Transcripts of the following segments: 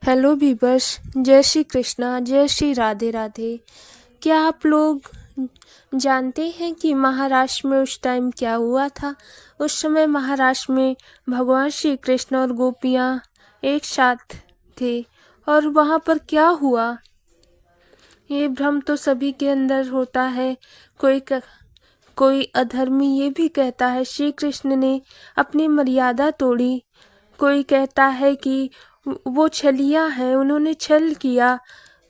Hello बीबर्स, जय श्री कृष्णा, जय श्री राधे राधे। क्या आप लोग जानते हैं कि महाराष्ट्र में उस टाइम क्या हुआ था? उस समय महाराष्ट्र में भगवान श्री कृष्ण और गोपियाँ एक साथ थे और वहाँ पर क्या हुआ, ये भ्रम तो सभी के अंदर होता है। कोई अधर्मी ये भी कहता है श्री कृष्ण ने अपनी मर्यादा तोड़ी। कोई कहता है कि वो छलिया हैं, उन्होंने छल किया,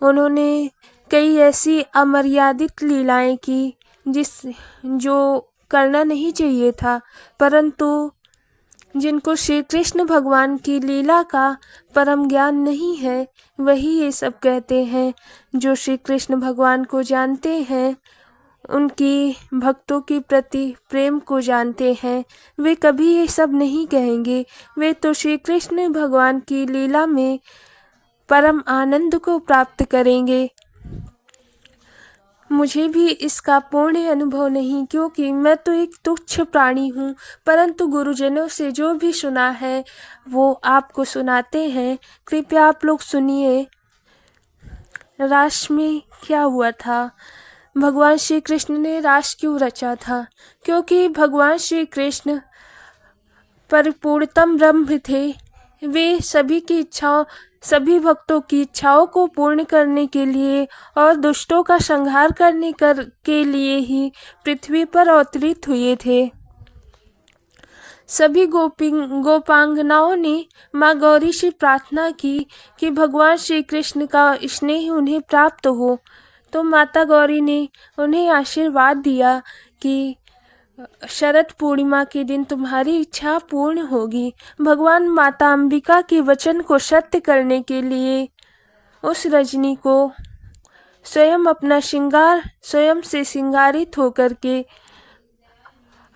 उन्होंने कई ऐसी अमर्यादित लीलाएं की जो करना नहीं चाहिए था। परंतु जिनको श्री कृष्ण भगवान की लीला का परम ज्ञान नहीं है, वही ये सब कहते हैं। जो श्री कृष्ण भगवान को जानते हैं, उनकी भक्तों के प्रति प्रेम को जानते हैं, वे कभी ये सब नहीं कहेंगे। वे तो श्री कृष्ण भगवान की लीला में परम आनंद को प्राप्त करेंगे। मुझे भी इसका पूर्ण अनुभव नहीं, क्योंकि मैं तो एक तुच्छ प्राणी हूँ, परंतु गुरुजनों से जो भी सुना है वो आपको सुनाते हैं। कृपया आप लोग सुनिए, रास में क्या हुआ था। भगवान श्री कृष्ण ने रास क्यों रचा था? क्योंकि भगवान श्री कृष्ण परिपूर्णतम ब्रह्म थे। वे सभी भक्तों की इच्छाओं को पूर्ण करने के लिए और दुष्टों का संहार करने के लिए ही पृथ्वी पर अवतरित हुए थे। सभी गोपांगनाओं ने माँ गौरी से प्रार्थना की कि भगवान श्री कृष्ण का स्नेह उन्हें प्राप्त हो। तो माता गौरी ने उन्हें आशीर्वाद दिया कि शरद पूर्णिमा के दिन तुम्हारी इच्छा पूर्ण होगी। भगवान माता अंबिका के वचन को सत्य करने के लिए उस रजनी को स्वयं से श्रृंगारित होकर के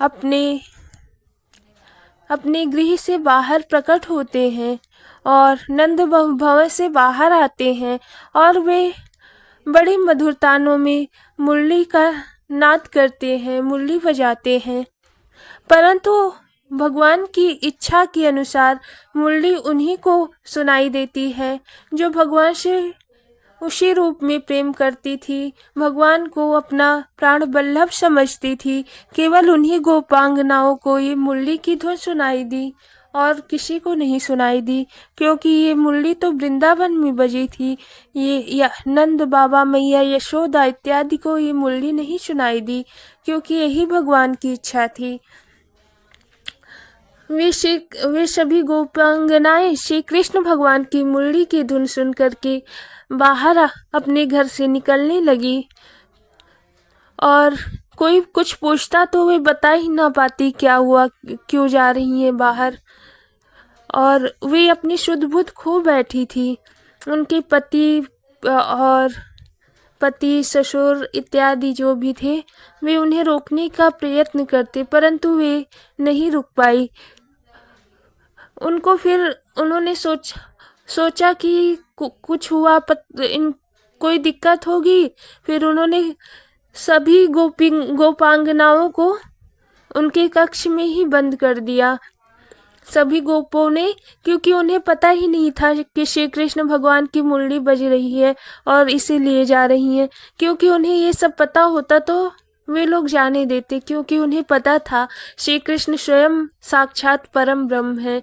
अपने गृह से बाहर प्रकट होते हैं और नंद भवन से बाहर आते हैं, और वे बड़ी मधुर तानों में मुरली का नाद करते हैं, मुरली बजाते हैं। परंतु भगवान की इच्छा के अनुसार मुरली उन्हीं को सुनाई देती है जो भगवान से उसी रूप में प्रेम करती थी, भगवान को अपना प्राण वल्लभ समझती थी। केवल उन्हीं गोपांगनाओं को ये मुरली की धुन सुनाई दी और किसी को नहीं सुनाई दी, क्योंकि ये मुरली तो वृंदावन में बजी थी। ये नंद बाबा, मैया यशोदा इत्यादि को ये मुरली नहीं सुनाई दी, क्योंकि यही भगवान की इच्छा थी। वे सभी गोपांगनाएं श्री कृष्ण भगवान की मुरली की धुन सुन करके बाहर अपने घर से निकलने लगी, और कोई कुछ पूछता तो वे बता ही ना पाती क्या हुआ, क्यों जा रही हैं बाहर। और वे अपनी शुद्ध बुद्ध खो बैठी थी। उनके पति ससुर इत्यादि जो भी थे, वे उन्हें रोकने का प्रयत्न करते, परंतु वे नहीं रुक पाई। उन्होंने सोचा कि कुछ हुआ, कोई दिक्कत होगी। फिर उन्होंने सभी गोपांगनाओं को उनके कक्ष में ही बंद कर दिया, सभी गोपों ने, क्योंकि उन्हें पता ही नहीं था कि श्री कृष्ण भगवान की मुरली बज रही है और इसीलिए जा रही हैं। क्योंकि उन्हें ये सब पता होता तो वे लोग जाने देते, क्योंकि उन्हें पता था श्री कृष्ण स्वयं साक्षात परम ब्रह्म है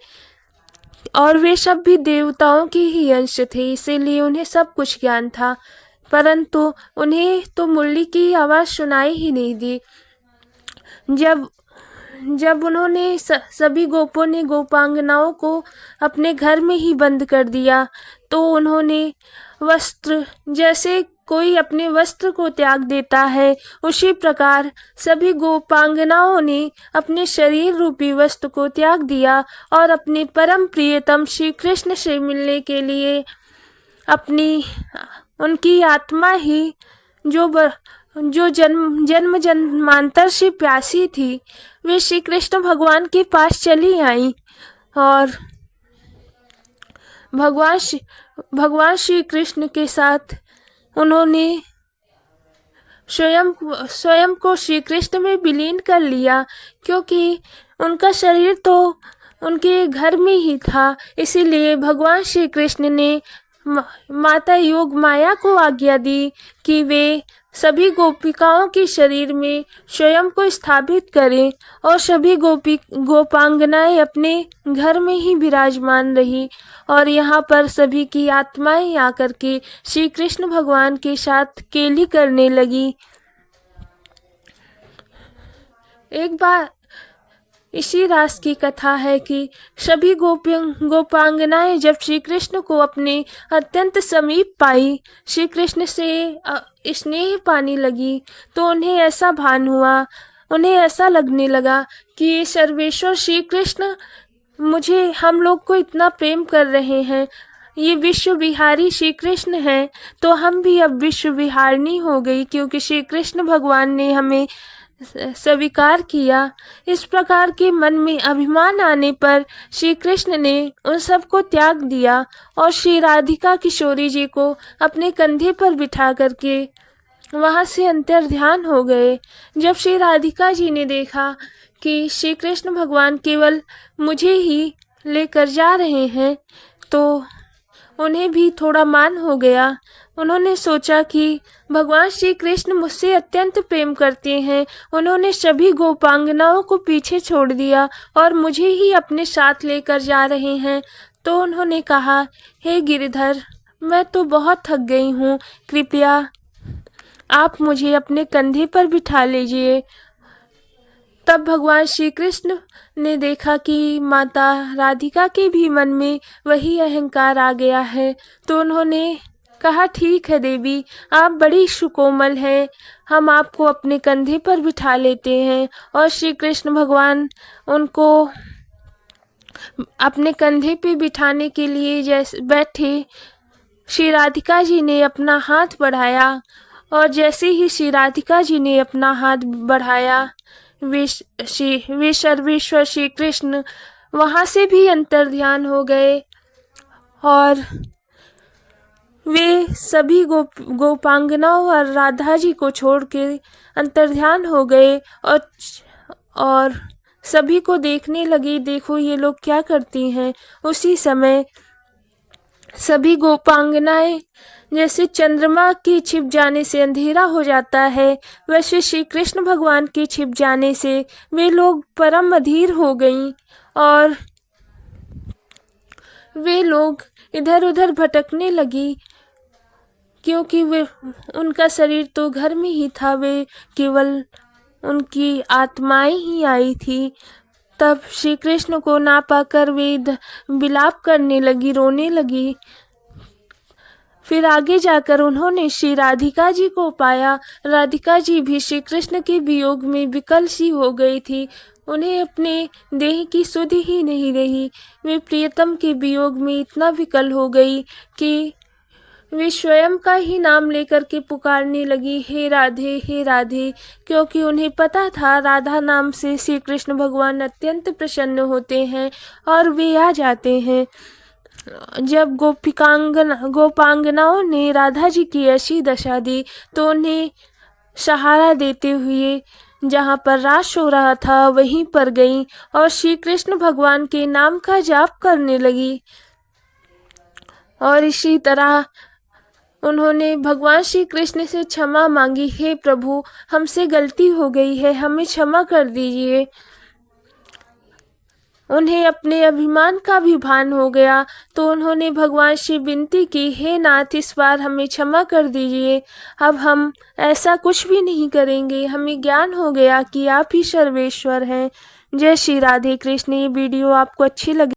और वे सब भी देवताओं के ही अंश थे, इसीलिए उन्हें सब कुछ ज्ञान था। परंतु उन्हें तो मुरली की आवाज़ सुनाई ही नहीं दी। जब उन्होंने सभी गोपों ने गोपांगनाओं को अपने घर में ही बंद कर दिया, तो उन्होंने वस्त्र, जैसे कोई अपने वस्त्र को त्याग देता है, उसी प्रकार सभी गोपांगनाओं ने अपने शरीर रूपी वस्त्र को त्याग दिया और अपने परम प्रियतम श्री कृष्ण से मिलने के लिए उनकी आत्मा ही जो जन्म जन्मांतर से प्यासी थी, वे श्री कृष्ण भगवान के पास चली आई और भगवान श्री कृष्ण के साथ उन्होंने स्वयं को श्री कृष्ण में विलीन कर लिया, क्योंकि उनका शरीर तो उनके घर में ही था। इसीलिए भगवान श्री कृष्ण ने माता योग माया को आज्ञा दी कि वे सभी गोपिकाओं के शरीर में स्वयं को स्थापित करें और सभी गोपांगनाएं अपने घर में ही विराजमान रही और यहाँ पर सभी की आत्माएं आकर के श्री कृष्ण भगवान के साथ केली करने लगी। एक बार इसी रास की कथा है कि सभी गोपांगनाएं जब श्री कृष्ण को अपने अत्यंत समीप पाई, श्री कृष्ण से स्नेह पाने लगी, तो उन्हें ऐसा भान हुआ, उन्हें ऐसा लगने लगा कि सर्वेश्वर श्री कृष्ण मुझे हम लोग को इतना प्रेम कर रहे हैं, ये विश्व विहारी श्री कृष्ण हैं, तो हम भी अब विश्व विहारिणी हो गई क्योंकि श्री कृष्ण भगवान ने हमें स्वीकार किया। इस प्रकार के मन में अभिमान आने पर श्री कृष्ण ने उन सबको त्याग दिया और श्री राधिका किशोरी जी को अपने कंधे पर बिठा करके वहाँ से अंतर्ध्यान हो गए। जब श्री राधिका जी ने देखा कि श्री कृष्ण भगवान केवल मुझे ही लेकर जा रहे हैं, तो उन्हें भी थोड़ा मान हो गया। उन्होंने सोचा कि भगवान श्री कृष्ण मुझसे अत्यंत प्रेम करते हैं, उन्होंने सभी गोपांगनाओं को पीछे छोड़ दिया और मुझे ही अपने साथ लेकर जा रहे हैं। तो उन्होंने कहा, हे गिरिधर, मैं तो बहुत थक गई हूँ, कृपया आप मुझे अपने कंधे पर बिठा लीजिए। तब भगवान श्री कृष्ण ने देखा कि माता राधिका के भी मन में वही अहंकार आ गया है, तो उन्होंने कहा, ठीक है देवी, आप बड़ी सुकोमल हैं, हम आपको अपने कंधे पर बिठा लेते हैं। और श्री कृष्ण भगवान उनको अपने कंधे पे बिठाने के लिए जैसे बैठे, श्री राधिका जी ने अपना हाथ बढ़ाया और जैसे ही श्री राधिका जी ने अपना हाथ बढ़ाया, वे सर्वेश्वर श्री कृष्ण वहाँ से भी अंतर्ध्यान हो गए और वे सभी गोपांगनाओं और राधा जी को छोड़ के अंतर्ध्यान हो गए और सभी को देखने लगी, देखो ये लोग क्या करती हैं। उसी समय सभी गोपांगनाएं जैसे चंद्रमा के छिप जाने से अंधेरा हो जाता है, वैसे श्री कृष्ण भगवान के छिप जाने से वे लोग परम अधीर हो गईं और वे लोग इधर उधर भटकने लगी, क्योंकि वे उनका शरीर तो घर में ही था, वे केवल उनकी आत्माएं ही आई थी। तब श्री कृष्ण को ना पाकर वे विलाप करने लगी, रोने लगी। फिर आगे जाकर उन्होंने श्री राधिका जी को पाया। राधिका जी भी श्री कृष्ण के वियोग में विकल सी हो गई थी, उन्हें अपने देह की सुध ही नहीं रही। वे प्रियतम के वियोग में इतना विकल हो गई कि वे स्वयं का ही नाम लेकर के पुकारने लगी, हे राधे हे राधे, क्योंकि उन्हें पता था राधा नाम से श्री कृष्ण भगवान अत्यंत प्रसन्न होते हैं और वे आ जाते हैं। जब गोपांगनाओं ने राधा जी की ऐसी दशा दी तो उन्हें सहारा देते हुए जहाँ पर रास हो रहा था वहीं पर गईं और श्री कृष्ण भगवान के नाम का जाप करने लगी। और इसी तरह उन्होंने भगवान श्री कृष्ण से क्षमा मांगी, हे प्रभु, हमसे गलती हो गई है, हमें क्षमा कर दीजिए। उन्हें अपने अभिमान का भी भान हो गया, तो उन्होंने भगवान से विनती की, हे नाथ, इस बार हमें क्षमा कर दीजिए, अब हम ऐसा कुछ भी नहीं करेंगे, हमें ज्ञान हो गया कि आप ही सर्वेश्वर हैं। जय श्री राधे कृष्ण। ये वीडियो आपको अच्छी लगी